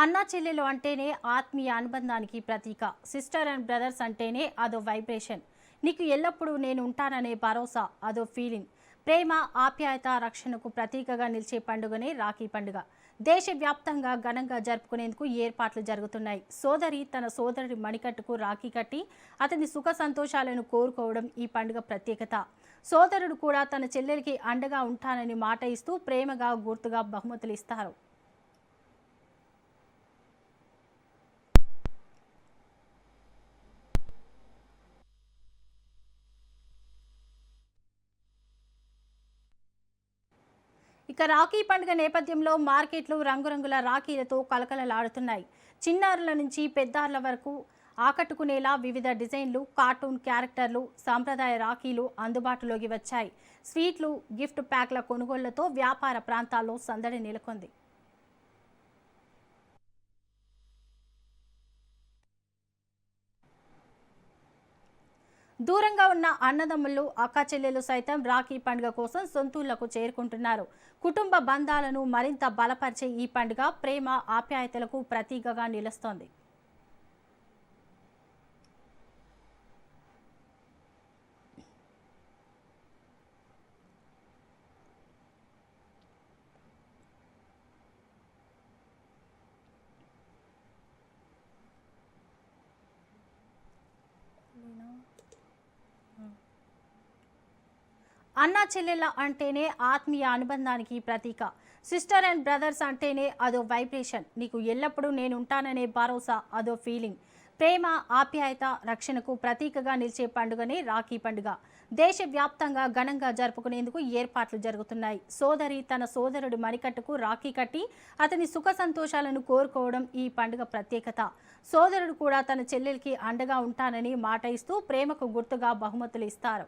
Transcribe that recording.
అన్నా చెల్లెలు అంటేనే ఆత్మీయ అనుబంధానికి ప్రతీక. సిస్టర్ అండ్ బ్రదర్స్ అంటేనే అదో వైబ్రేషన్. నీకు ఎల్లప్పుడూ నేను ఉంటాననే భరోసా, అదో ఫీలింగ్. ప్రేమ, ఆప్యాయత, రక్షణకు ప్రతీకగా నిలిచే పండుగనే రాఖీ పండుగ. దేశవ్యాప్తంగా ఘనంగా జరుపుకునేందుకు ఏర్పాట్లు జరుగుతున్నాయి. సోదరి తన సోదరుడి మణికట్టుకు రాఖీ కట్టి అతని సుఖ సంతోషాలను కోరుకోవడం ఈ పండుగ ప్రత్యేకత. సోదరుడు కూడా తన చెల్లెలికి అండగా ఉంటానని మాట ఇస్తూ ప్రేమగా గుర్తుగా బహుమతులు ఇస్తారు. ఇక రాఖీ పండుగ నేపథ్యంలో మార్కెట్లు రంగురంగుల రాఖీలతో కలకలలాడుతున్నాయి. చిన్నారుల నుంచి పెద్దార్ల వరకు ఆకట్టుకునేలా వివిధ డిజైన్లు, కార్టూన్ క్యారెక్టర్లు, సాంప్రదాయ రాఖీలు అందుబాటులోకి వచ్చాయి. స్వీట్లు, గిఫ్ట్ ప్యాక్ల కొనుగోళ్లతో వ్యాపార ప్రాంతాల్లో సందడి నెలకొంది. దూరంగా ఉన్న అన్నదమ్ములు, అక్కాచెల్లెలు సైతం రాఖీ పండుగ కోసం సొంతూళ్లకు చేరుకుంటున్నారు. కుటుంబ బంధాలను మరింత బలపరిచే ఈ పండుగ ప్రేమ, ఆప్యాయతలకు ప్రతీకగా నిలుస్తోంది. అన్నా చెల్లెళ్ళ అంటేనే ఆత్మీయ అనుబంధానికి ప్రతీక. సిస్టర్ అండ్ బ్రదర్స్ అంటేనే అదో వైబ్రేషన్. నీకు ఎల్లప్పుడూ నేనుంటాననే భరోసా, అదో ఫీలింగ్. ప్రేమ, ఆప్యాయత, రక్షణకు ప్రతీకగా నిలిచే పండుగనే రాఖీ పండుగ. దేశవ్యాప్తంగా ఘనంగా జరుపుకునేందుకు ఏర్పాట్లు జరుగుతున్నాయి. సోదరి తన సోదరుడి మణికట్టుకు రాఖీ కట్టి అతని సుఖ సంతోషాలను కోరుకోవడం ఈ పండుగ ప్రత్యేకత. సోదరుడు కూడా తన చెల్లెలికి అండగా ఉంటానని మాట ఇస్తూ ప్రేమకు గుర్తుగా బహుమతులు ఇస్తారు.